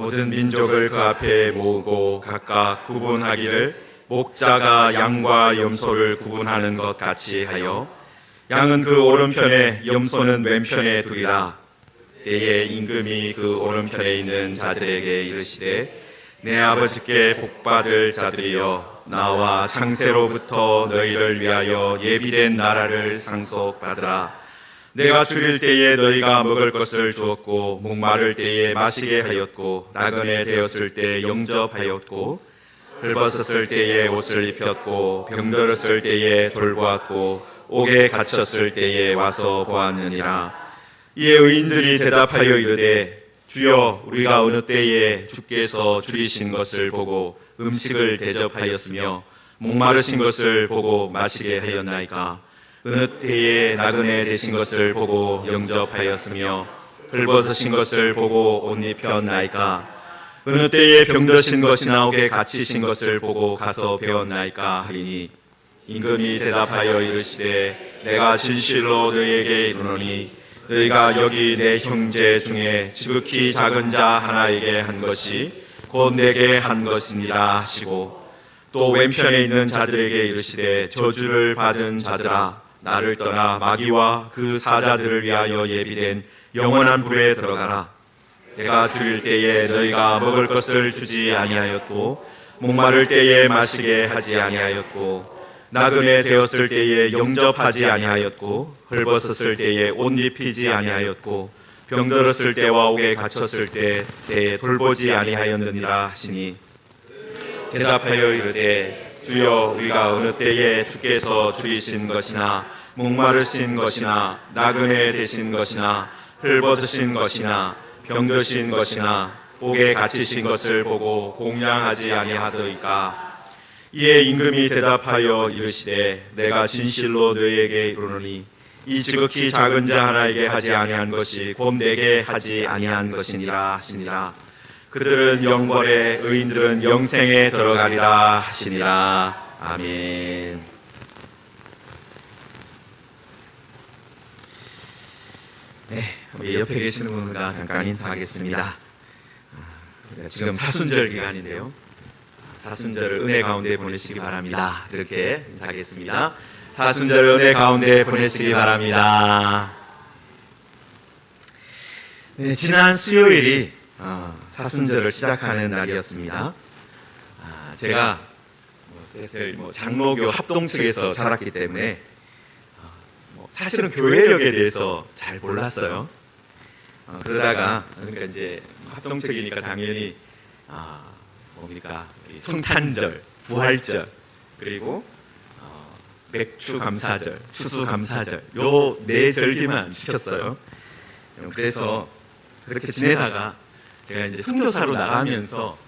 모든 민족을 그 앞에 모으고 각각 구분하기를 목자가 양과 염소를 구분하는 것 같이 하여 양은 그 오른편에 염소는 왼편에 두리라. 때에 임금이 그 오른편에 있는 자들에게 이르시되 내 아버지께 복받을 자들이여 나와 창세로부터 너희를 위하여 예비된 나라를 상속받으라. 내가 줄일 때에 너희가 먹을 것을 주었고 목마를 때에 마시게 하였고 나그네 되었을 때 영접하였고 헐벗었을 때에 옷을 입혔고 병들었을 때에 돌보았고 옥에 갇혔을 때에 와서 보았느니라. 이에 의인들이 대답하여 이르되 주여 우리가 어느 때에 주께서 줄이신 것을 보고 음식을 대접하였으며 목마르신 것을 보고 마시게 하였나이까. 어느 때에 나그네 되신 것을 보고 영접하였으며 헐벗으신 것을 보고 옷 입혔나이까. 어느 때에 병드신 것이나 옥에 갇히신 것을 보고 가서 배웠나이까 하리니 임금이 대답하여 이르시되 내가 진실로 너희에게 이르노니 너희가 여기 내 형제 중에 지극히 작은 자 하나에게 한 것이 곧 내게 한 것이니라 하시고 또 왼편에 있는 자들에게 이르시되 저주를 받은 자들아 나를 떠나 마귀와 그 사자들을 위하여 예비된 영원한 불에 들어가라. 내가 줄일 때에 너희가 먹을 것을 주지 아니하였고 목마를 때에 마시게 하지 아니하였고 나그네 되었을 때에 영접하지 아니하였고 헐벗었을 때에 옷 입히지 아니하였고 병들었을 때와 옥에 갇혔을 때에 돌보지 아니하였느니라 하시니 대답하여 이르되 주여 우리가 어느 때에 주께서 줄이신 것이나 목마르신 것이나 나그네 되신 것이나 헐벗으신 것이나 병드신 것이나 옥에 갇히신 것을 보고 공양하지 아니하더이까. 이에 임금이 대답하여 이르시되 내가 진실로 너희에게 이르노니 이 지극히 작은 자 하나에게 하지 아니한 것이 곧 내게 하지 아니한 것이니라 하시니라. 그들은 영벌에 의인들은 영생에 들어가리라 하시니라. 아멘. 네, 우리 옆에 계시는 분과 잠깐 인사하겠습니다. 지금 사순절 기간인데요. 사순절을 은혜 가운데 보내시기 바랍니다. 이렇게 인사하겠습니다. 사순절을 은혜 가운데 보내시기 바랍니다. 네, 지난 수요일이 사순절을 시작하는 날이었습니다. 제가 장로교 합동 측에서 자랐기 때문에 사실은 교회력에 대해서 잘 몰랐어요. 그러다가 그러니까 이제 합동 측이니까 당연히 성탄절, 부활절, 그리고 맥추감사절, 추수감사절 요 네 절기만 지켰어요. 그래서 그렇게 지내다가 제가 이제 선교사로 나가면서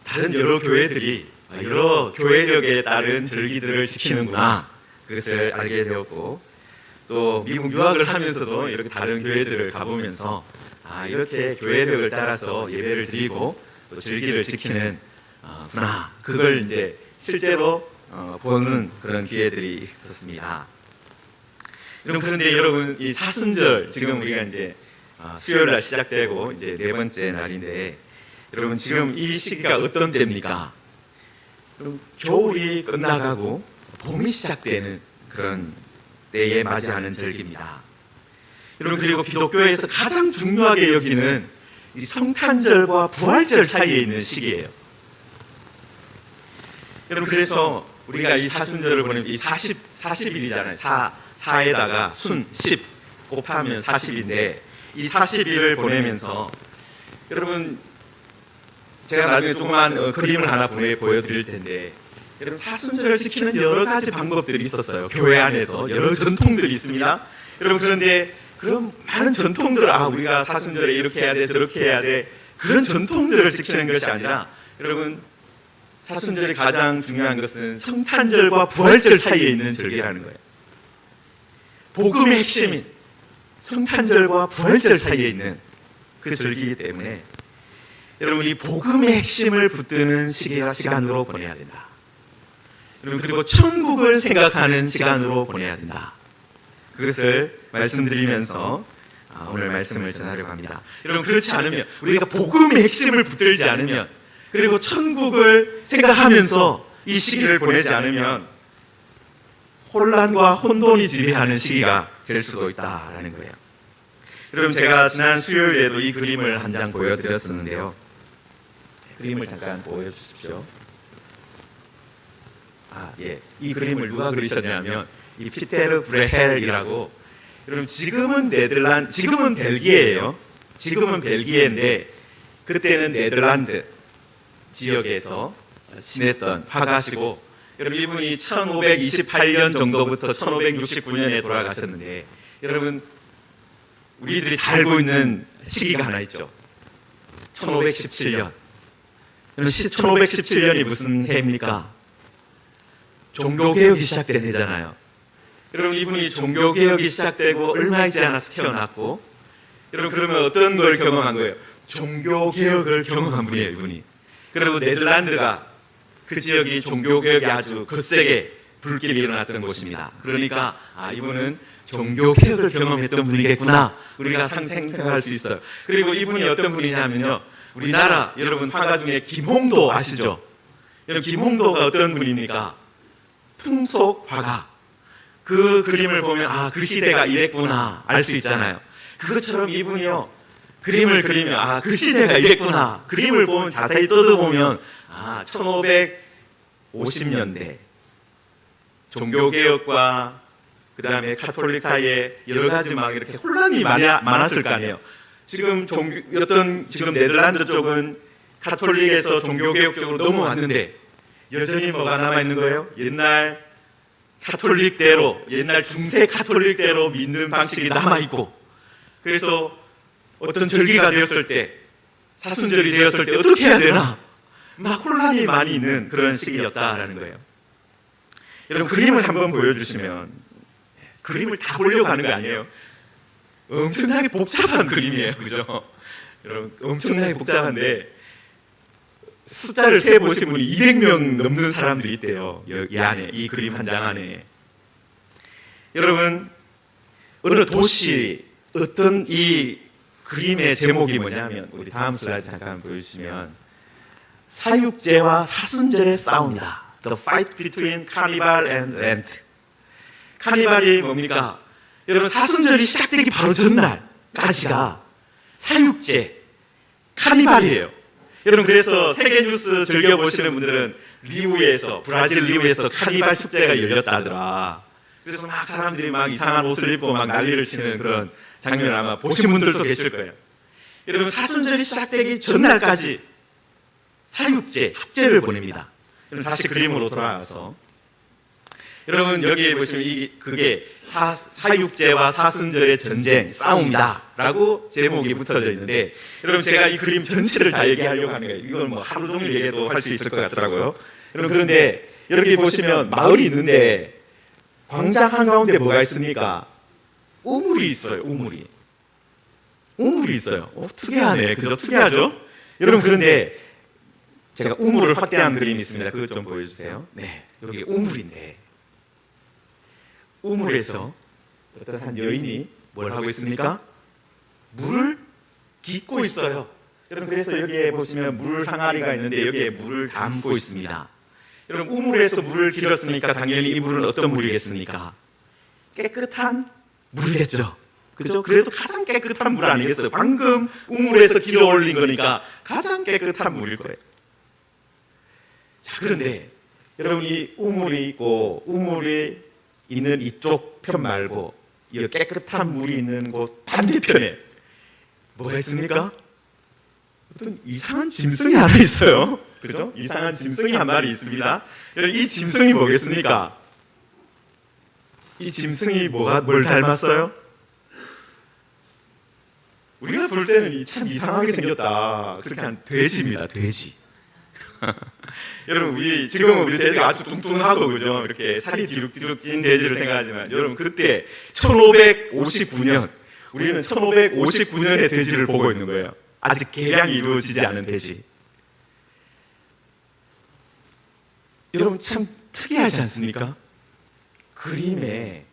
다른 여러 교회들이 여러 교회력에 따른 절기들을 지키는구나 그것을 알게 되었고 또 미국 유학을 하면서도 이렇게 다른 교회들을 가보면서 이렇게 교회력을 따라서 예배를 드리고 또 절기를 지키는 구나 그걸 이제 실제로 보는 그런 기회들이 있었습니다. 그런데 여러분 이 사순절 지금 우리가 이제 수요일 날 시작되고 이제 네 번째 날인데 여러분 지금 이 시기가 어떤 때입니까? 겨울이 끝나가고 봄이 시작되는 그런 때에 맞이하는 절기입니다. 여러분 그리고 기독교에서 가장 중요하게 여기는 이 성탄절과 부활절 사이에 있는 시기예요. 여러분 그래서 우리가 이 사순절을 보내면 이 40일이잖아요. 4에다가 순 10 곱하면 40인데 이 40일을 보내면서 여러분 제가 나중에 조그만 그림을 하나 보여드릴 텐데 여러분 사순절을 지키는 여러 가지 방법들이 있었어요. 교회 안에도 여러 전통들이 있습니다. 여러분 그런데 그런 많은 전통들 우리가 사순절에 이렇게 해야 돼 저렇게 해야 돼 그런 전통들을 지키는 것이 아니라 여러분 사순절이 가장 중요한 것은 성탄절과 부활절 사이에 있는 절기라는 거예요. 복음의 핵심인 성탄절과 부활절 사이에 있는 그 절기이기 때문에 여러분 이 복음의 핵심을 붙드는 시간으로 보내야 된다. 여러분 그리고 천국을 생각하는 시간으로 보내야 된다. 그것을 말씀드리면서 오늘 말씀을 전하려고 합니다. 여러분, 그렇지 않으면, 우리가 복음의 핵심을 붙들지 않으면, 그리고 천국을 생각하면서 이 시기를 보내지 않으면 혼란과 혼돈이 지배하는 시기가 될 수도 있다라는 거예요. 여러분, 제가 지난 수요일에도 이 그림을 한 장 보여드렸었는데요. 그림을 잠깐 보여주십시오. 이 그림을 누가 그리셨냐면 이 피테르 브레헬이라고, 여러분, 지금은 벨기에예요. 지금은 벨기에인데 그때는 네덜란드 지역에서 지냈던 화가시고, 여러분, 이분이 1528년 정도부터 1569년에 돌아가셨는데, 여러분, 우리들이 다 알고 있는 시기가 하나 있죠. 1517년. 1517년이 무슨 해입니까? 종교개혁이 시작된 해잖아요. 여러분, 이분이 종교개혁이 시작되고 얼마 있지 않아서 태어났고, 여러분, 그러면 어떤 걸 경험한 거예요? 종교개혁을 경험한 분이에요, 이분이. 그리고 네덜란드가 그 지역이 종교개혁이 아주 거세게 불길이 일어났던 곳입니다. 그러니까 이분은 종교개혁을 경험했던 분이겠구나, 우리가 생각할 수 있어요. 그리고 이분이 어떤 분이냐면요, 우리나라 여러분 화가 중에 김홍도 아시죠? 여러분, 김홍도가 어떤 분입니까? 풍속 화가. 그 그림을 보면 그 시대가 이랬구나 알 수 있잖아요. 그것처럼 이분이요, 그림을 그리면 그 시대가 이랬구나, 그림을 보면 자세히 뜯어보면 1550년대 종교개혁과 그 다음에 카톨릭 사이에 여러 가지 막 이렇게 혼란이 많았을 거 아니에요. 지금 네덜란드 쪽은 카톨릭에서 종교개혁 쪽으로 넘어왔는데 여전히 뭐가 남아있는 거예요? 옛날 카톨릭대로, 옛날 중세 카톨릭대로 믿는 방식이 남아있고, 그래서 어떤 절기가 되었을 때, 사순절이 되었을 때 어떻게 해야 되나 막 혼란이 많이 있는 그런 시기였다라는 거예요. 여러분, 그림을 한번 보여주시면, 그림을 다 보려고 하는 거 아니에요. 엄청나게 복잡한 그림이에요, 그죠? 여러분, 엄청나게 복잡한데 숫자를 세보신 분이 200명 넘는 사람들이 있대요, 이 안에, 이 그림 한 장 안에. 여러분, 어느 도시, 어떤 이 그림의 제목이 뭐냐면, 우리 다음 슬라이드 잠깐 보여주시면, 사육제와 사순절의 싸움이다. The fight between carnival and Lent. 카니발이 뭡니까? 여러분, 사순절이 시작되기 바로 전날까지가 사육제, 카니발이에요. 여러분, 그래서 세계 뉴스 즐겨보시는 분들은 브라질 리우에서 카니발 축제가 열렸다 하더라. 그래서 막 사람들이 막 이상한 옷을 입고 막 난리를 치는 그런 장면을 아마 보신 분들도 계실 거예요. 여러분, 사순절이 시작되기 전날까지 사육제, 축제를 보냅니다. 여러분, 다시 그림으로 돌아가서, 여러분, 여기 보시면 그게 사육제와 사순절의 전쟁, 싸움이다라고 제목이 붙어져 있는데, 여러분, 제가 이 그림 전체를 다 얘기하려고 하는 거예요. 이건 뭐 하루 종일 얘기해도 할 수 있을 것 같더라고요. 여러분, 그런데 여기 보시면 마을이 있는데 광장 한가운데 뭐가 있습니까? 우물이 있어요. 우물이 있어요. 특이하네, 그죠? 특이하죠? 여러분, 그런데 제가 우물을 확대한 그림이 있습니다. 그것 좀 보여주세요. 네, 여기 우물인데, 우물에서 어떤 한 여인이 뭘 하고 있습니까? 물을 깃고 있어요. 여러분, 그래서 여기에 보시면 물 항아리가 있는데 여기에 물을 담고 있습니다. 여러분, 우물에서 물을 길었으니까 당연히 이 물은 어떤 물이겠습니까? 깨끗한 물이겠죠. 그죠? 그래도 가장 깨끗한 물 아니겠어요? 방금 우물에서 길어 올린 거니까 가장 깨끗한 물일 거예요. 자, 그런데 여러분, 이 우물이 있고, 우물이 있는 이쪽 편 말고 이 깨끗한 물이 있는 곳 반대편에 뭐가 있습니까? 어떤 이상한 짐승이 하나 있어요. 그죠? 이상한 짐승이 한 마리 있습니다. 이 짐승이 뭐겠습니까? 이 짐승이 뭘 닮았어요? 우리가 볼 때는 참 이상하게 생겼다, 그렇게 한 돼지입니다. 돼지. 여러분, 지금은 우리 돼지가 아주 뚱뚱하고, 그죠? 이렇게 살이 뒤룩뒤룩 찐 돼지를 생각하지만, 여러분, 그때 1559년, 우리는 1559년의 돼지를 보고 있는 거예요. 아직 개량이 이루어지지 않은 돼지. 여러분, 참 특이하지 않습니까? 그림에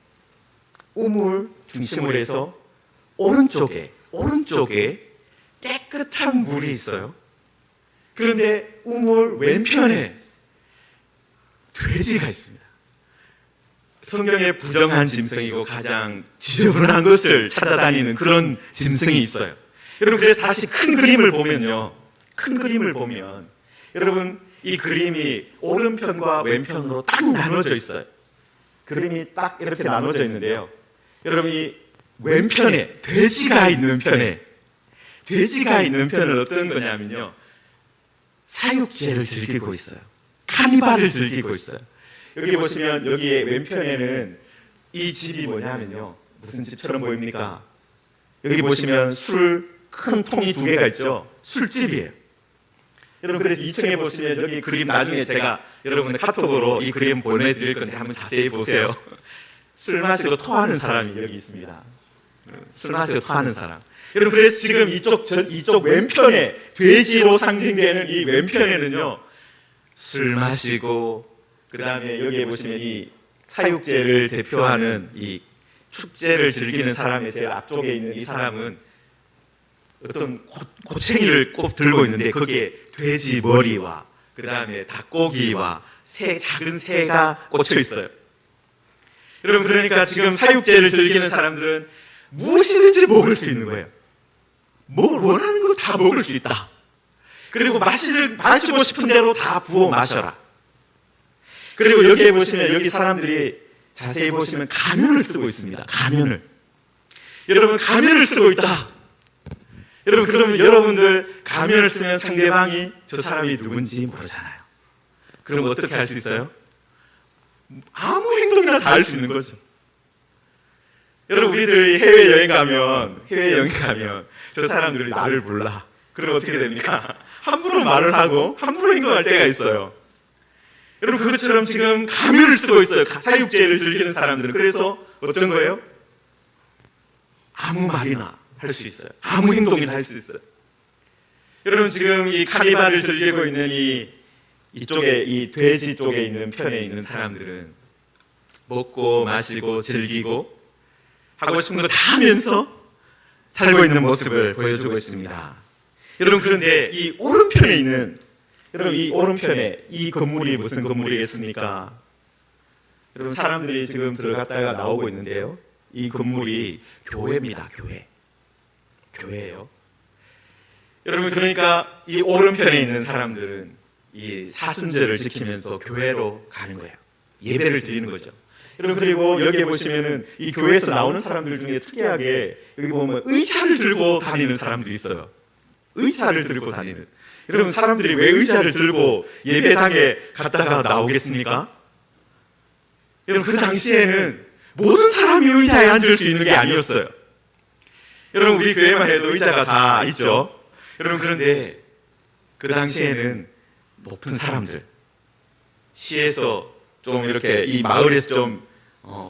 우물 중심으로 해서 오른쪽에 깨끗한 물이 있어요. 그런데 우물 왼편에 돼지가 있습니다. 성경의 부정한 짐승이고 가장 지저분한 것을 찾아다니는 그런 짐승이 있어요. 여러분, 그래서 다시 큰 그림을 보면 여러분, 이 그림이 오른편과 왼편으로 딱 나눠져 있어요. 그림이 딱 이렇게 나눠져 있는데요. 여러분, 이 왼편에 돼지가 있는 편은 어떤 거냐면요, 사육제를 즐기고 있어요. 카니발을 즐기고 있어요. 여기 보시면 여기에 왼편에는 이 집이 뭐냐면요, 무슨 집처럼 보입니까? 여기 보시면 술 큰 통이 2개가 있죠. 술집이에요. 여러분, 그래서 2층에 보시면 여기 그림 나중에 제가 여러분들 카톡으로 이 그림 보내드릴 건데 한번 자세히 보세요. 술 마시고 토하는 사람이 여기 있습니다. 술 마시고 토하는 사람. 여러분, 그래서 지금 이쪽 왼편에 돼지로 상징되는 이 왼편에는요, 술 마시고, 그 다음에 여기에 보시면 이 사육제를 대표하는 이 축제를 즐기는 사람의 제일 앞쪽에 있는 이 사람은 어떤 고챙이를 꼭 들고 있는데 거기에 돼지 머리와 그 다음에 닭고기와 작은 새가 꽂혀 있어요. 여러분, 그러니까 지금 사육제를 즐기는 사람들은 무엇이든지 먹을 수 있는 거예요. 뭘 원하는 거 다 먹을 수 있다. 그리고 마시고 싶은 대로 다 부어 마셔라. 그리고 여기에 보시면 여기 사람들이 자세히 보시면 가면을 쓰고 있습니다. 여러분, 가면을 쓰고 있다. 여러분, 그러면 여러분들 가면을 쓰면 상대방이 저 사람이 누군지 모르잖아요. 그럼 어떻게 할 수 있어요? 아무 행동이나 다 할 수 있는 거죠. 여러분, 우리들이 해외여행 가면 저 사람들이 나를 몰라. 그럼 어떻게 됩니까? 함부로 말을 하고 함부로 행동할 때가 있어요. 여러분, 그것처럼 지금 가면을 쓰고 있어요. 사육제를 즐기는 사람들은. 그래서 어떤 거예요? 아무 말이나 할 수 있어요. 아무 행동이나 할 수 있어요. 여러분, 지금 이 카니발을 즐기고 있는 이쪽에 이 돼지 쪽에 있는 편에 있는 사람들은 먹고 마시고 즐기고 하고 싶은 거 다 하면서 살고 있는 모습을 보여주고 있습니다. 여러분, 그런데 이 오른편에 이 건물이 무슨 건물이겠습니까? 여러분, 사람들이 지금 들어갔다가 나오고 있는데요, 이 건물이 교회입니다. 교회예요. 여러분, 그러니까 이 오른편에 있는 사람들은 이 사순절을 지키면서 교회로 가는 거예요. 예배를 드리는 거죠. 여러분, 그리고 여기에 보시면은 이 교회에서 나오는 사람들 중에 특이하게 여기 보면 의자를 들고 다니는 사람들이 있어요. 의자를 들고 다니는. 여러분, 사람들이 왜 의자를 들고 예배당에 갔다가 나오겠습니까? 여러분, 그 당시에는 모든 사람이 의자에 앉을 수 있는 게 아니었어요. 여러분, 우리 교회만 해도 의자가 다 있죠. 여러분, 그런데 그 당시에는 높은 사람들, 시에서 좀 이렇게 이 마을에서 좀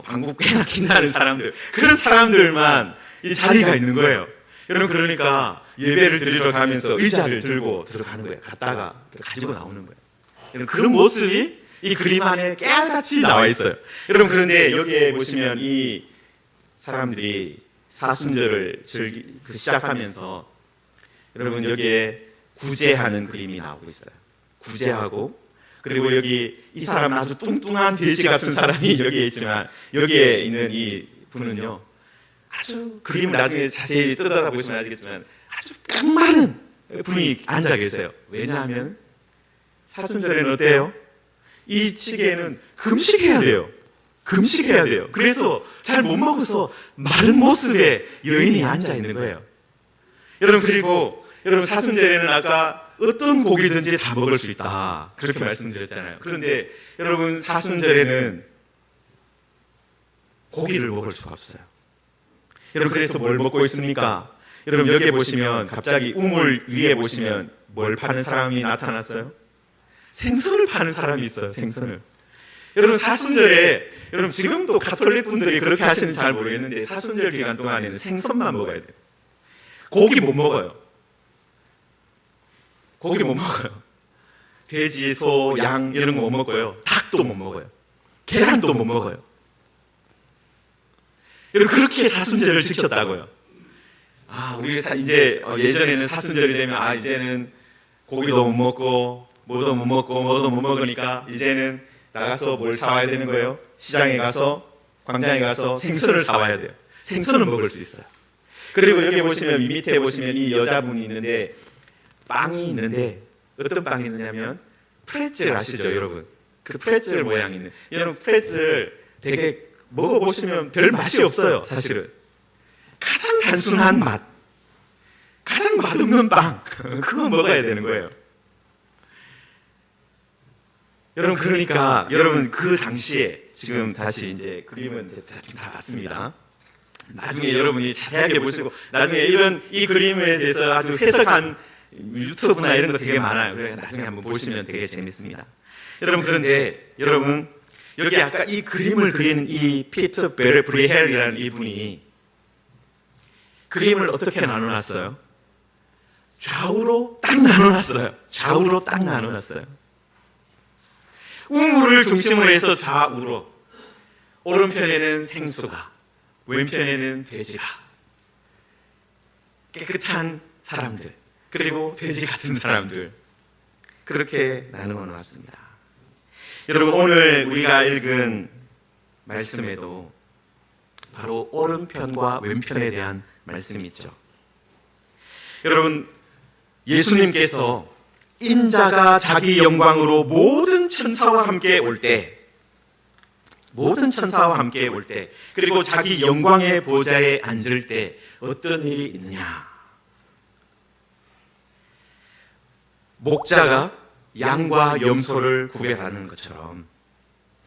방귀깨나 긴다는 사람들, 그런 사람들만 이 자리가 있는 거예요. 여러분, 그러니까 예배를 드리러 가면서 의자를 들고 들어가는 거예요. 갔다가 가지고 나오는 거예요. 여러분, 그런 모습이 이 그림 안에 깨알같이 나와 있어요. 여러분, 그런데 여기에 보시면 이 사람들이 사순절을 시작하면서 여러분, 여기에 구제하는 그림이 나오고 있어요. 구제하고, 그리고 여기 이 사람은 아주 뚱뚱한 돼지 같은 사람이 여기에 있지만 여기에 있는 이 분은요, 아주 그림을 나중에 자세히 뜯어다 보시면 알겠지만 아주 깡마른 분이 앉아 계세요. 왜냐하면 사순절에는 어때요? 이 시기에는 금식해야 돼요. 그래서 잘 못 먹어서 마른 모습의 여인이 앉아 있는 거예요. 여러분, 그리고 여러분, 사순절에는 아까 어떤 고기든지 다 먹을 수 있다, 그렇게 말씀드렸잖아요. 그런데 여러분, 사순절에는 고기를 먹을 수가 없어요. 여러분, 그래서 뭘 먹고 있습니까? 여러분, 여기에 보시면 갑자기 우물 위에 보시면 뭘 파는 사람이 나타났어요? 생선을 파는 사람이 있어요. 생선을. 여러분, 사순절에, 여러분, 지금도 가톨릭 분들이 그렇게 하시는지 잘 모르겠는데 사순절 기간 동안에는 생선만 먹어야 돼요. 고기 못 먹어요. 돼지, 소, 양 이런 거 못 먹고요. 닭도 못 먹어요. 계란도 못 먹어요. 여러분, 그렇게 사순절을 지켰다고요. 우리 이제 예전에는 사순절이 되면 이제는 고기도 못 먹고 뭐도 못 먹고 뭐도 못 먹으니까 이제는 나가서 뭘 사와야 되는 거예요? 시장에 가서 광장에 가서 생선을 사와야 돼요. 생선을 먹을 수 있어요. 그리고 여기 보시면 밑에 보시면 이 여자분이 있는데 빵이 있는데 어떤 빵이 있느냐면 프레첼 아시죠, 여러분? 그 프레첼 모양이 있는. 여러분 프레첼 되게 먹어보시면 별 맛이 없어요, 사실은. 가장 단순한 맛, 가장 맛없는 빵, 그거 먹어야 되는 거예요. 여러분 그러니까 여러분 그 당시에 지금 다시 이제 그림은 대충 다 봤습니다. 나중에 여러분이 자세하게 보시고 나중에 이 그림에 대해서 아주 해석한 유튜브나 이런 거 되게 많아요. 그러니까 나중에 한번 보시면 되게 재밌습니다. 여러분 그런데 여러분 여기 아까 이 그림을 그린 이 피터 브리헬이라는 이분이 그림을 어떻게 나눠놨어요? 좌우로 딱 나눠놨어요. 좌우로 딱 나눠놨어요. 우물을 중심으로 해서 좌우로 오른편에는 생수가 왼편에는 돼지가 깨끗한 사람들 그리고 돼지 같은 사람들 그렇게 나누어 놓았습니다. 여러분 오늘 우리가 읽은 말씀에도 바로 오른편과 왼편에 대한 말씀이 있죠. 여러분 예수님께서 인자가 자기 영광으로 모든 천사와 함께 올 때, 그리고 자기 영광의 보좌에 앉을 때 어떤 일이 있느냐? 목자가 양과 염소를 구별하는 것처럼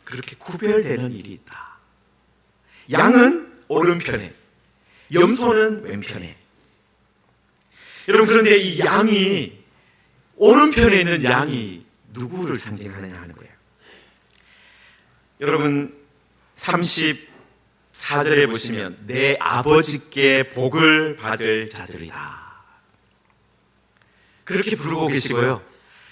그렇게 구별되는 일이 있다. 양은 오른편에, 염소는 왼편에. 여러분 그런데 이 양이 오른편에 있는 양이 누구를 상징하느냐 하는 거예요. 여러분 34절에 보시면 내 아버지께 복을 받을 자들이다. 그렇게 부르고 계시고요.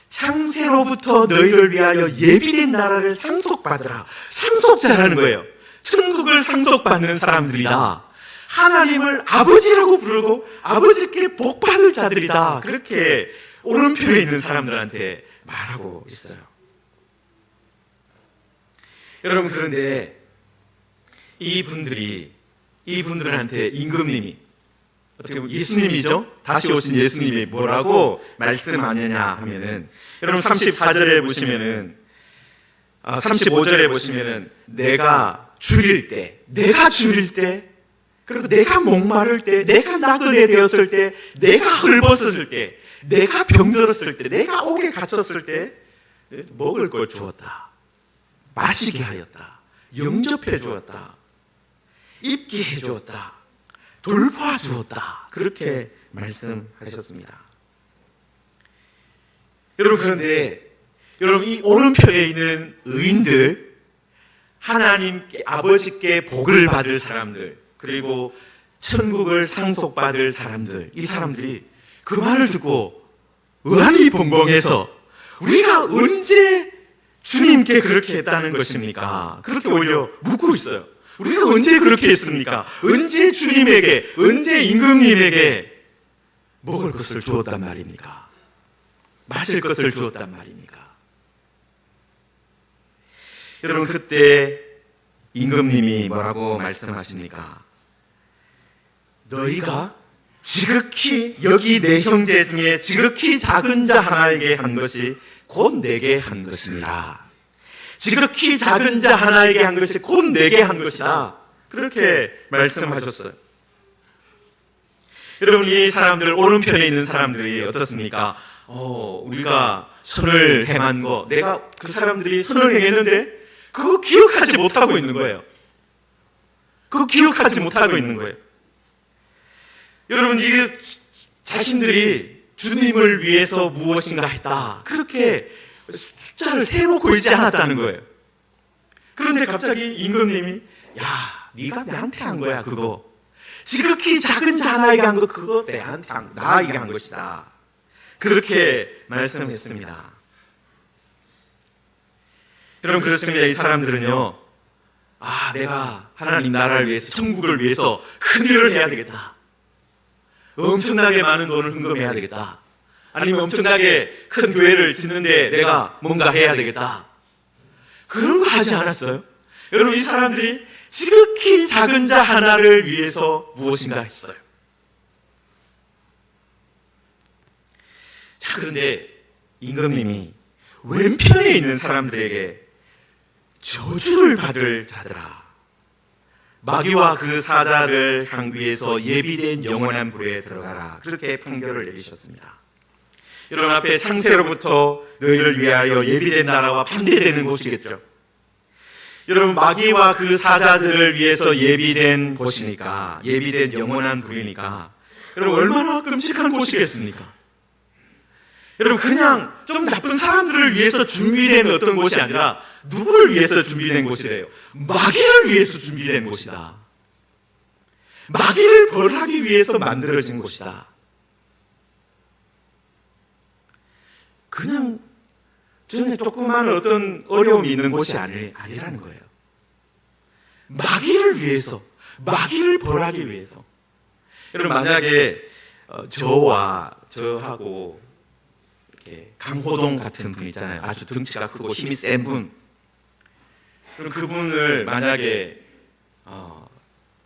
창세로부터 너희를 위하여 예비된 나라를 상속받으라. 상속자라는 거예요. 천국을 상속받는 사람들이다. 하나님을 아버지라고 부르고 아버지께 복 받을 자들이다. 그렇게 오른편에 있는 사람들한테 말하고 있어요. 여러분 그런데 이분들한테 임금님이 어떻게 보면 예수님이죠? 다시 오신 예수님이 뭐라고 말씀하느냐 하면은 여러분 34절에 보시면은 35절에 보시면은 내가 줄일 때 그리고 내가 목마를 때, 내가 나그네 되었을 때, 내가 헐벗었을 때, 내가 병들었을 때, 내가 옥에 갇혔을 때 먹을 걸 주었다. 마시게 하였다. 영접해 주었다. 입게 해 주었다. 돌봐 주었다. 그렇게 말씀하셨습니다. 여러분 그런데 여러분 이 오른편에 있는 의인들, 하나님께 아버지께 복을 받을 사람들, 그리고 천국을 상속받을 사람들, 이 사람들이 그 말을 듣고 의안이 벙벙해서 우리가 언제 주님께 그렇게 했다는 것입니까? 그렇게 오히려 묻고 있어요. 우리가 언제 그렇게 했습니까? 언제 주님에게, 언제 임금님에게 먹을 것을 주었단 말입니까? 마실 것을 주었단 말입니까? 여러분 그때 임금님이 뭐라고 말씀하십니까? 너희가 지극히 여기 내 형제 중에 지극히 작은 자 하나에게 한 것이 곧 내게 한 것이니라. 지극히 작은 자 하나에게 한 것이 곧 내게 한 것이다. 그렇게 말씀하셨어요. 여러분 이 사람들 오른편에 있는 사람들이 어떻습니까? 우리가 선을 행한 거, 내가 그 사람들이 선을 행했는데 그거 기억하지 못하고 있는 거예요. 여러분 이게 자신들이 주님을 위해서 무엇인가 했다. 그렇게 숫자를 세놓고 있지 않았다는 거예요. 그런데 갑자기 임금님이 네가 내한테 한 거야 그거. 지극히 작은 자 하나에게 한 거 그거 나에게 한 것이다. 그렇게 말씀했습니다. 여러분 그렇습니다. 이 사람들은요, 내가 하나님 나라를 위해서, 천국을 위해서 큰 일을 해야 되겠다. 엄청나게 많은 돈을 헌금해야 되겠다. 아니면 엄청나게 큰 교회를 짓는데 내가 뭔가 해야 되겠다. 그런 거 하지 않았어요. 여러분, 이 사람들이 지극히 작은 자 하나를 위해서 무엇인가 했어요. 자, 그런데 임금님이 왼편에 있는 사람들에게 저주를 받을 자들아, 마귀와 그 사자를 향위해서 예비된 영원한 불에 들어가라, 그렇게 판결을 내리셨습니다. 여러분, 앞에 창세로부터 너희를 위하여 예비된 나라와 반대되는 곳이겠죠. 여러분, 마귀와 그 사자들을 위해서 예비된 곳이니까, 예비된 영원한 불이니까, 여러분, 얼마나 끔찍한 곳이겠습니까? 여러분, 그냥 좀 나쁜 사람들을 위해서 준비된 어떤 곳이 아니라 누구를 위해서 준비된 곳이래요? 마귀를 위해서 준비된 곳이다. 마귀를 벌하기 위해서 만들어진 곳이다. 그냥 조그만 어떤 어려움이 있는 곳이 아니라는 거예요. 마귀를 위해서, 마귀를 벌하기 위해서. 여러분, 만약에 저하고 이렇게 강호동 같은 분 있잖아요. 아주 덩치가 크고 힘이 센 분. 그럼 그분을 만약에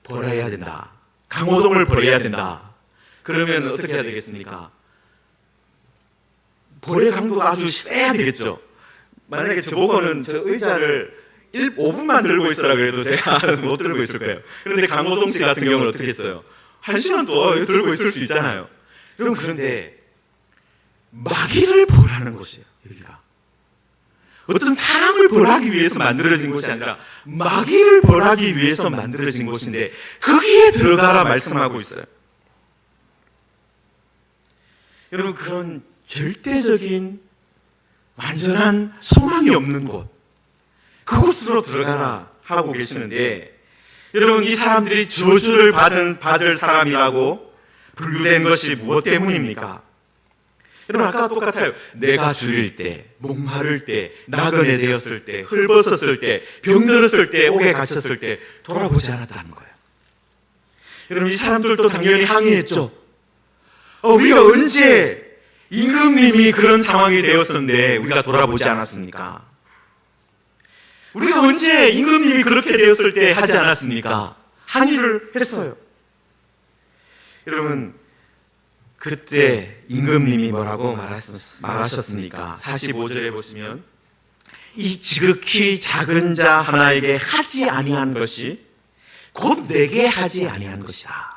벌해야 된다. 강호동을 벌해야 된다. 그러면 어떻게 해야 되겠습니까? 벌의 강도가 아주 세야 되겠죠. 만약에 저보고는 저 의자를 5분만 들고 있으라 그래도 제가 못 들고 있을 거예요. 그런데 강호동 씨 같은 경우는 어떻게 했어요? 1시간 또 들고 있을 수 있잖아요. 여러분, 그런데 마귀를 벌하는 곳이에요, 여기가. 어떤 사람을 벌하기 위해서 만들어진 곳이 아니라 마귀를 벌하기 위해서 만들어진 곳인데 거기에 들어가라 말씀하고 있어요. 여러분, 그런 절대적인 완전한 소망이 없는 곳, 그곳으로 들어가라 하고 계시는데, 여러분, 이 사람들이 저주를 받을 사람이라고 분류된 것이 무엇 때문입니까? 여러분, 아까 똑같아요. 내가 줄일 때, 목마를 때, 나그네 되었을 때, 헐벗었을 때, 병들었을 때, 옥에 갇혔을 때 돌아보지 않았다는 거예요. 여러분, 이 사람들도 당연히 항의했죠. 우리가 언제 임금님이 그런 상황이 되었었는데 우리가 돌아보지 않았습니까? 우리가 언제 임금님이 그렇게 되었을 때 하지 않았습니까? 항의를 했어요. 여러분, 그때 임금님이 뭐라고 말하셨습니까? 45절에 보시면 이 지극히 작은 자 하나에게 하지 아니한 것이 곧 내게 하지 아니한 것이다.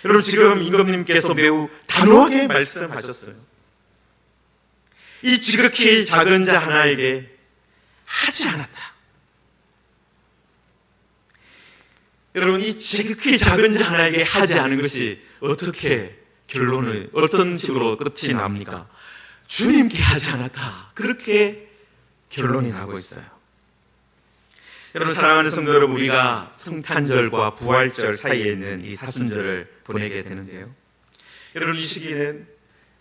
여러분, 지금 임금님께서 매우 단호하게 말씀하셨어요. 이 지극히 작은 자 하나에게 하지 않았다. 여러분, 이 지극히 작은 자 하나에게 하지 않은 것이 어떻게 결론을, 어떤 식으로 끝이 납니까? 주님께 하지 않았다. 그렇게 결론이 나고 있어요. 여러분, 사랑하는 성도 여러분, 우리가 성탄절과 부활절 사이에 있는 이 사순절을 보내게 되는데요, 여러분, 이 시기는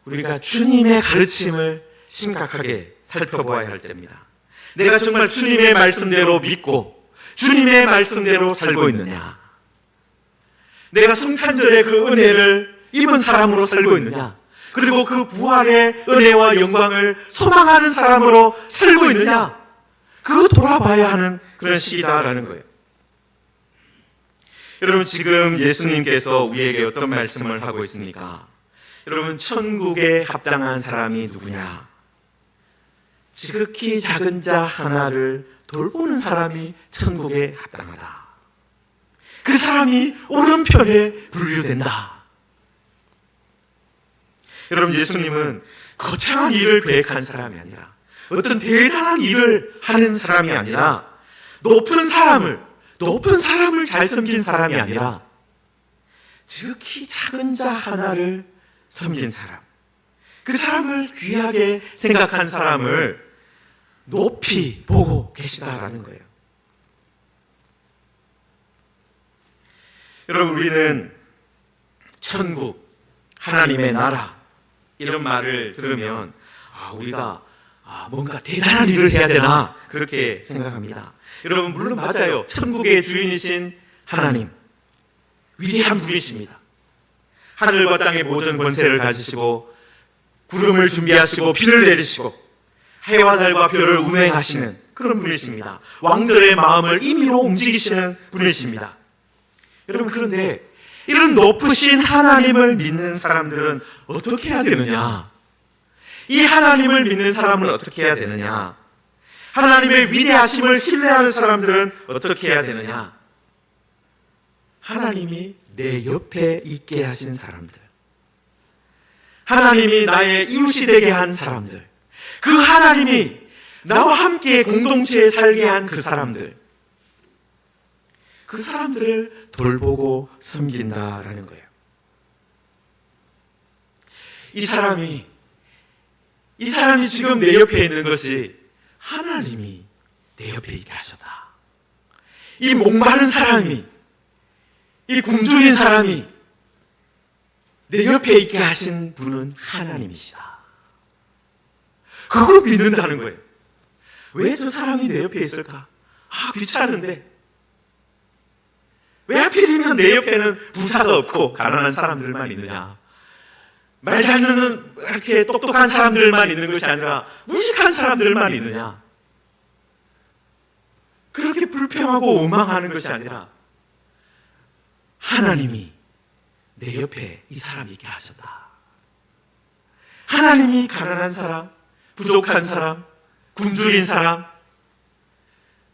우리가 주님의 가르침을 심각하게 살펴보아야 할 때입니다. 내가 정말 주님의 말씀대로 믿고 주님의 말씀대로 살고 있느냐, 내가 성탄절의 그 은혜를 입은 사람으로 살고 있느냐, 그리고 그 부활의 은혜와 영광을 소망하는 사람으로 살고 있느냐, 그거 돌아봐야 하는 그런 시기다라는 거예요. 여러분, 지금 예수님께서 우리에게 어떤 말씀을 하고 있습니까? 여러분, 천국에 합당한 사람이 누구냐? 지극히 작은 자 하나를 돌보는 사람이 천국에 합당하다. 그 사람이 오른편에 분류된다. 여러분, 예수님은 거창한 일을 계획한 사람이 아니라, 어떤 대단한 일을 하는 사람이 아니라, 높은 사람을 잘 섬긴 사람이 아니라 지극히 작은 자 하나를 섬긴 사람, 그 사람을 귀하게 생각한 사람을 높이 보고 계시다라는 거예요. 여러분, 우리는 천국, 하나님의 나라, 이런 말을 들으면 우리가 뭔가 대단한 일을 해야 되나 그렇게 생각합니다. 여러분, 물론 맞아요. 천국의 주인이신 하나님, 위대한 분이십니다. 하늘과 땅의 모든 권세를 가지시고 구름을 준비하시고 비를 내리시고 해와 달과 별을 운행하시는 그런 분이십니다. 왕들의 마음을 임의로 움직이시는 분이십니다. 여러분, 그런데 이런 높으신 하나님을 믿는 사람들은 어떻게 해야 되느냐? 이 하나님을 믿는 사람은 어떻게 해야 되느냐? 하나님의 위대하심을 신뢰하는 사람들은 어떻게 해야 되느냐? 하나님이 내 옆에 있게 하신 사람들, 하나님이 나의 이웃이 되게 한 사람들, 그 하나님이 나와 함께 공동체에 살게 한 그 사람들, 그 사람들을 돌보고 섬긴다라는 거예요. 이 사람이 지금 내 옆에 있는 것이 하나님이 내 옆에 있게 하셨다. 이 목마른 사람이, 이 굶주린 사람이 내 옆에 있게 하신 분은 하나님이시다. 그걸 믿는다는 거예요. 왜 저 사람이 내 옆에 있을까? 귀찮은데. 왜 하필이면 내 옆에는 부자가 없고 가난한 사람들만 있느냐? 말 잘 듣는 이렇게 똑똑한 사람들만 있는 것이 아니라 무식한 사람들만 있느냐? 그렇게 불평하고 원망하는 것이 아니라 하나님이 내 옆에 이 사람이 있게 하셨다. 하나님이 가난한 사람, 부족한 사람, 굶주린 사람,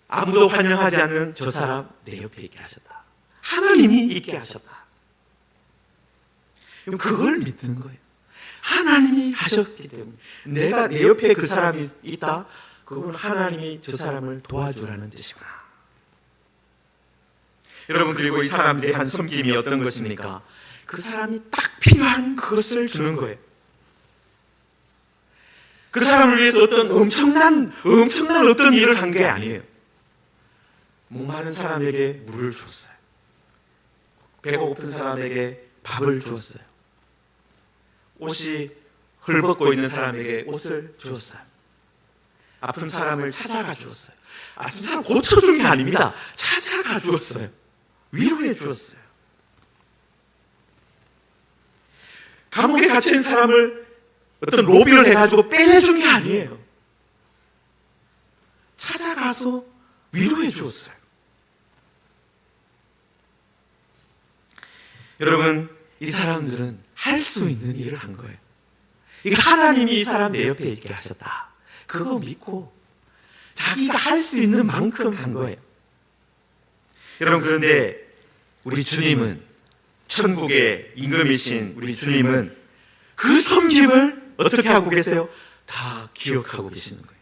아무도 환영하지 않는 저 사람 내 옆에 있게 하셨다. 하나님이 있게 하셨다. 그걸 믿는 거예요. 하나님이 하셨기 때문에 내가 내 옆에 그 사람이 있다. 그건 하나님이 저 사람을 도와주라는 뜻이구나. 여러분, 그리고 이 사람들의 한 섬김이 어떤 것입니까? 그 사람이 딱 필요한 그것을 주는 거예요. 그 사람을 위해서 어떤 엄청난 어떤 일을 한 게 아니에요. 목마른 사람에게 물을 줬어요. 배가 고픈 사람에게 밥을 주었어요. 옷이 헐벗고 있는 사람에게 옷을 주었어요. 아픈 사람을 찾아가 주었어요. 아픈 사람 고쳐준 게 아닙니다. 찾아가 주었어요. 위로해 주었어요. 감옥에 갇힌 사람을 어떤 로비를 해가지고 빼내준 게 아니에요. 찾아가서 위로해 주었어요. 여러분, 이 사람들은 할 수 있는 일을 한 거예요. 이게 하나님이 이 사람 내 옆에 있게 하셨다. 그거 믿고 자기가 할 수 있는 만큼 한 거예요. 여러분, 그런데 우리 주님은, 천국의 임금이신 우리 주님은 그 섬김을 어떻게 하고 계세요? 다 기억하고 계시는 거예요.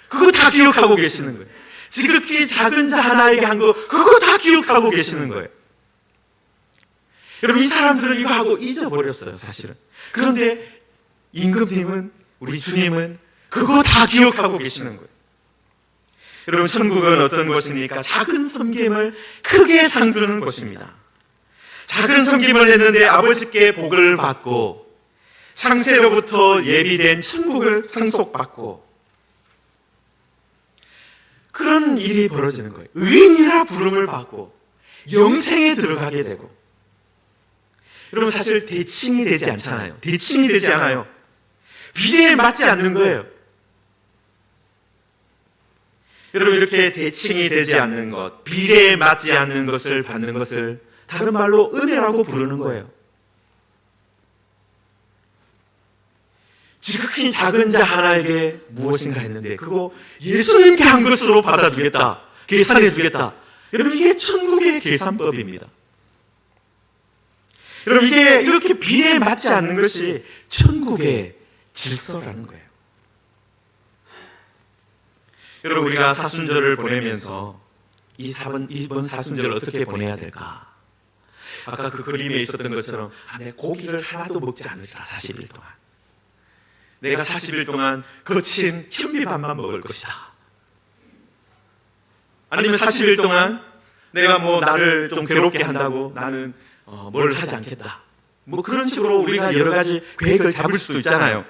그거 다 기억하고 계시는 거예요. 지극히 작은 자 하나에게 한 거, 그거 다 기억하고 계시는 거예요. 여러분, 이 사람들은 이거 하고 잊어버렸어요, 사실은. 그런데 임금님은, 우리 주님은 그거 다 기억하고 계시는 거예요. 여러분, 천국은 어떤 것입니까? 작은 섬김을 크게 상주는 곳입니다. 작은 섬김을 했는데 아버지께 복을 받고 창세로부터 예비된 천국을 상속받고 그런 일이 벌어지는 거예요. 의인이라 부름을 받고 영생에 들어가게 되고. 여러분, 사실 대칭이 되지 않잖아요. 대칭이 되지 않아요. 비례에 맞지 않는 거예요. 여러분, 이렇게 대칭이 되지 않는 것, 비례에 맞지 않는 것을 받는 것을 다른 말로 은혜라고 부르는 거예요. 지극히 작은 자 하나에게 무엇인가 했는데 그거 예수님께 한 것으로 받아주겠다, 계산해주겠다. 여러분, 이게 천국의 계산법입니다. 여러분, 이게 이렇게 비례에 맞지 않는 것이 천국의 질서라는 거예요. 여러분, 우리가 사순절을 보내면서 이번 사순절을 어떻게 보내야 될까? 아까 그 그림에 있었던 것처럼 내 고기를 하나도 먹지 않을까, 40일 동안. 내가 40일 동안 거친 현미밥만 먹을 것이다. 아니면 40일 동안 내가 나를 좀 괴롭게 한다고 나는 뭘 하지 않겠다. 그런 식으로 우리가 여러 가지 계획을 잡을 수도 있잖아요.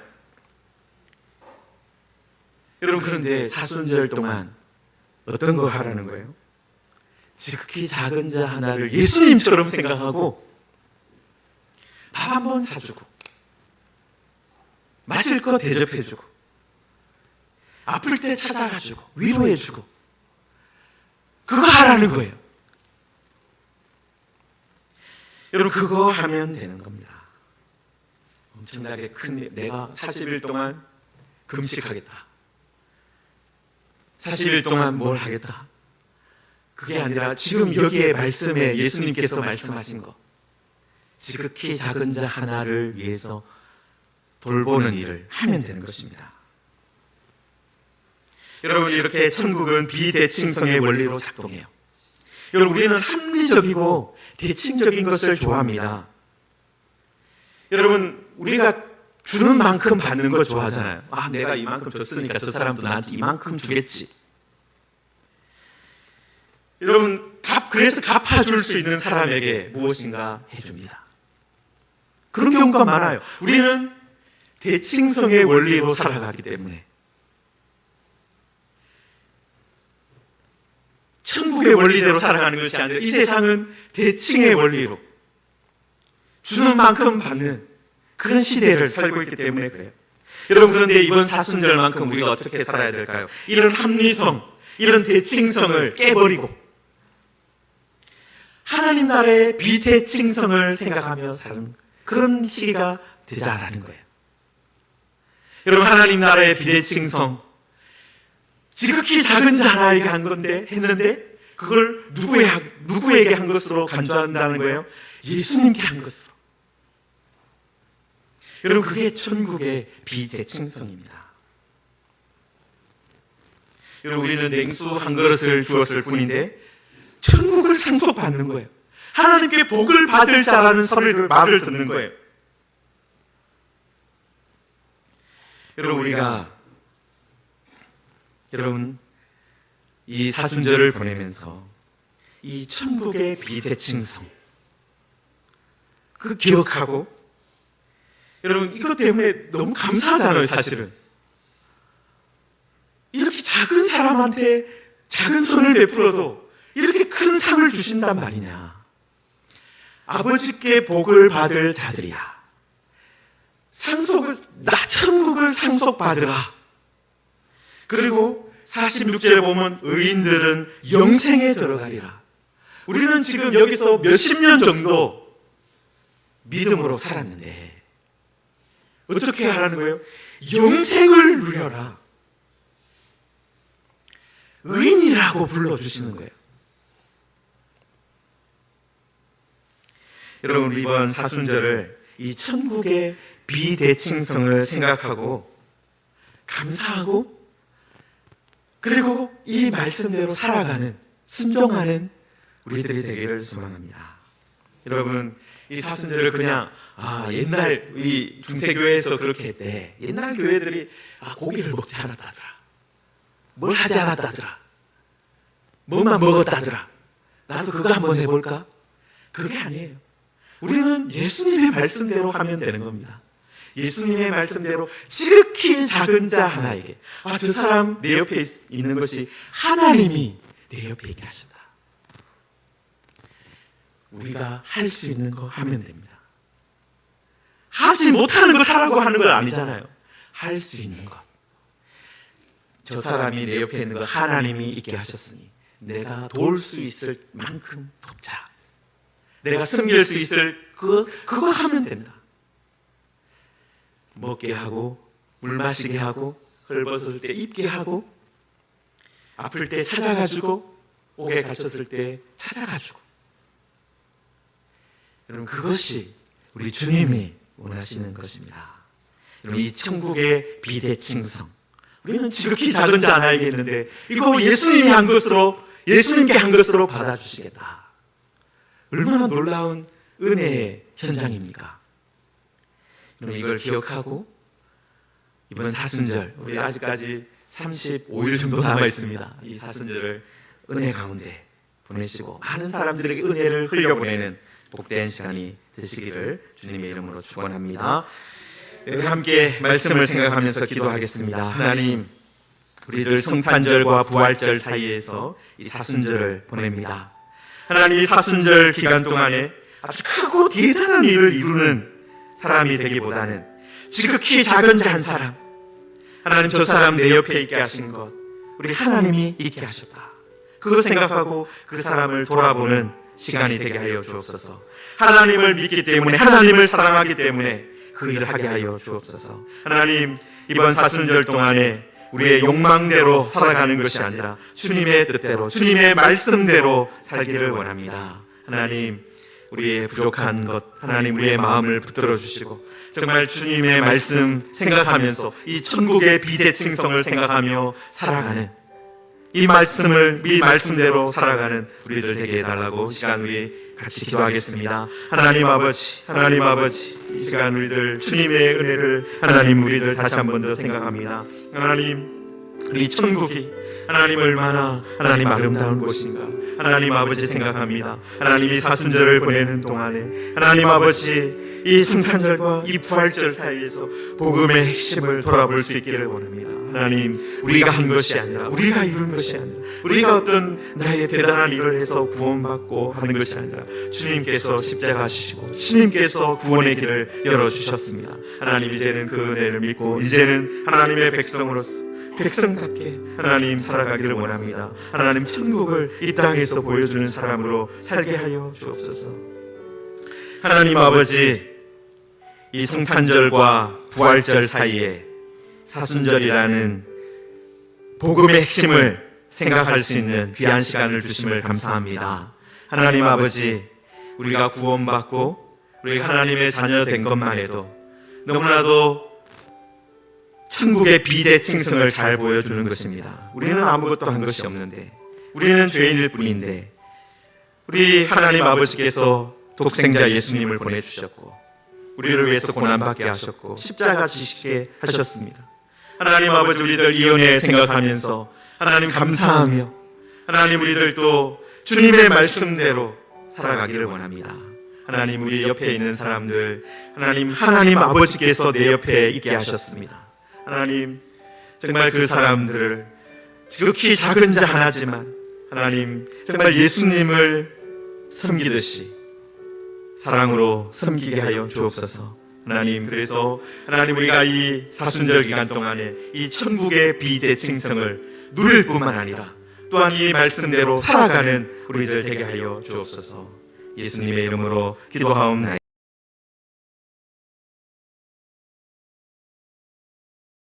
여러분, 그런데 사순절 동안 어떤 거 하라는 거예요? 지극히 작은 자 하나를 예수님처럼 생각하고 밥 한 번 사주고 마실 거 대접해주고 아플 때 찾아가지고 위로해주고 그거 하라는 거예요. 여러분 그거 하면 되는 겁니다. 엄청나게 큰 내가 40일 동안 금식하겠다. 40일 동안 뭘 하겠다. 그게 아니라 지금 여기에 말씀에 예수님께서 말씀하신 거 지극히 작은 자 하나를 위해서 돌보는 일을 하면 되는 것입니다. 여러분 이렇게 천국은 비대칭성의 원리로 작동해요. 여러분 우리는 합리적이고 대칭적인 것을 좋아합니다. 여러분 우리가 주는 만큼 받는 거 좋아하잖아요. 아 내가 이만큼 줬으니까 저 사람도 나한테 이만큼 주겠지. 여러분 그래서 갚아줄 수 있는 사람에게 무엇인가 해줍니다. 그런 경우가 많아요. 우리는 대칭성의 원리로 살아가기 때문에 천국의 원리대로 살아가는 것이 아니라 이 세상은 대칭의 원리로 주는 만큼 받는 그런 시대를 살고 있기 때문에 그래요. 여러분 그런데 이번 사순절만큼 우리가 어떻게 살아야 될까요? 이런 합리성, 이런 대칭성을 깨버리고 하나님 나라의 비대칭성을 생각하며 사는 그런 시기가 되자라는 거예요. 여러분 하나님 나라의 비대칭성 지극히 작은 자 하나에게 한 건데 했는데 그걸 누구에게 한 것으로 간주한다는 거예요? 예수님께 한 것으로. 여러분 그게 천국의 비대칭성입니다. 여러분 우리는 냉수 한 그릇을 주었을 뿐인데 천국을 상속받는 거예요. 하나님께 복을 받을 자라는 말을 듣는 거예요. 여러분 이 사순절을 보내면서 이 천국의 비대칭성 그 기억하고 여러분 이것 때문에 너무 감사하잖아요. 사실은 이렇게 작은 사람한테 작은 선을 베풀어도 이렇게 큰 상을 주신단 말이냐. 아버지께 복을 받을 자들이야 천국을 상속받으라. 그리고 46절에 보면 의인들은 영생에 들어가리라. 우리는 지금 여기서 몇십 년 정도 믿음으로 살았는데 어떻게 하라는 거예요? 영생을 누려라. 의인이라고 불러주시는 거예요. 여러분 이번 사순절을 이 천국의 비대칭성을 생각하고 감사하고 그리고 이 말씀대로 살아가는 순종하는 우리들이 되기를 소망합니다. 여러분 이 사순절을 그냥 옛날 이 중세교회에서 그렇게 했대. 옛날 교회들이 고기를 먹지 않았다더라. 뭘 하지 않았다더라. 뭐만 먹었다더라. 나도 그거 한번 해볼까? 그게 아니에요. 우리는 예수님의 말씀대로 하면 되는 겁니다. 예수님의 말씀대로 지극히 작은 자 하나에게 저 사람 내 옆에 있는 것이 하나님이 내 옆에 있게 하셨다. 우리가 할 수 있는 거 하면 됩니다. 하지 못하는 것 하라고 하는 건 아니잖아요. 할 수 있는 것. 저 사람이 내 옆에 있는 거 하나님이 있게 하셨으니 내가 도울 수 있을 만큼 돕자. 내가 섬길 수 있을 그거 하면 된다. 먹게 하고 물 마시게 하고 헐벗을 때 입게 하고 아플 때 찾아가주고 옥에 갇혔을 때 찾아가주고 여러분 그것이 우리 주님이 원하시는 것입니다. 여러분 이 천국의 비대칭성 우리는 지극히 작은 자 하나에게 있는데 이거 예수님이 한 것으로 예수님께 한 것으로 받아주시겠다. 얼마나 놀라운 은혜의 현장입니까? 여러분 이걸 기억하고 이번 사순절 우리 아직까지 35일 정도 남아 있습니다. 이 사순절을 은혜 가운데 보내시고 많은 사람들에게 은혜를 흘려보내는 복된 시간이 되시기를 주님의 이름으로 축원합니다. 우리 함께 말씀을 생각하면서 기도하겠습니다. 하나님 우리를 성탄절과 부활절 사이에서 이 사순절을 보냅니다. 하나님 이 사순절 기간 동안에 아주 크고 대단한 일을 이루는 사람이 되기보다는 지극히 작은 자 한 사람, 하나님 저 사람 내 옆에 있게 하신 것 우리 하나님이 있게 하셨다. 그거 생각하고 그 사람을 돌아보는 시간이 되게 하여 주옵소서. 하나님을 믿기 때문에, 하나님을 사랑하기 때문에 그 일을 하게 하여 주옵소서. 하나님, 이번 사순절 동안에 우리의 욕망대로 살아가는 것이 아니라 주님의 뜻대로, 주님의 말씀대로 살기를 원합니다. 하나님, 우리의 부족한 것, 하나님 우리의 마음을 붙들어 주시고 정말 주님의 말씀 생각하면서 이 천국의 비대칭성을 생각하며 살아가는 이 말씀대로 살아가는 우리들 되게 해달라고 시간 우리 같이 기도하겠습니다. 하나님 아버지, 하나님 아버지, 이 시간 우리들 주님의 은혜를 하나님 우리들 다시 한 번 더 생각합니다. 하나님, 우리 천국이 하나님 얼마나 하나님 아름다운 곳인가 하나님 아버지 생각합니다. 하나님이 사순절을 보내는 동안에 하나님 아버지 이 성탄절과 이 부활절 사이에서 복음의 핵심을 돌아볼 수 있기를 원합니다. 하나님, 우리가 한 것이 아니라, 우리가 이룬 것이 아니라, 우리가 어떤 나의 대단한 일을 해서 구원받고 하는 것이 아니라 주님께서 십자가 지시고 주님께서 구원의 길을 열어주셨습니다. 하나님, 이제는 그 은혜를 믿고 이제는 하나님의 백성으로서 백성답게 하나님 살아가기를 원합니다. 하나님, 천국을 이 땅에서 보여주는 사람으로 살게 하여 주옵소서. 하나님 아버지, 이 성탄절과 부활절 사이에 사순절이라는 복음의 핵심을 생각할 수 있는 귀한 시간을 주심을 감사합니다. 하나님 아버지, 우리가 구원받고 우리가 하나님의 자녀 된 것만 해도 너무나도 천국의 비대칭성을 잘 보여주는 것입니다. 우리는 아무것도 한 것이 없는데, 우리는 죄인일 뿐인데 우리 하나님 아버지께서 독생자 예수님을 보내주셨고 우리를 위해서 고난받게 하셨고 십자가 지시게 하셨습니다. 하나님 아버지, 우리들 이 은혜 생각하면서 하나님 감사하며 하나님 우리들도 주님의 말씀대로 살아가기를 원합니다. 하나님, 우리 옆에 있는 사람들 하나님 아버지께서 내 옆에 있게 하셨습니다. 하나님, 정말 그 사람들을 지극히 작은 자 하나지만 하나님 정말 예수님을 섬기듯이 사랑으로 섬기게 하여 주옵소서. 하나님, 그래서 하나님 우리가 이 사순절 기간 동안에 이 천국의 비대칭성을 누릴 뿐만 아니라 또한 이 말씀대로 살아가는 우리들 되게 하여 주옵소서. 예수님의 이름으로 기도하옵나이다.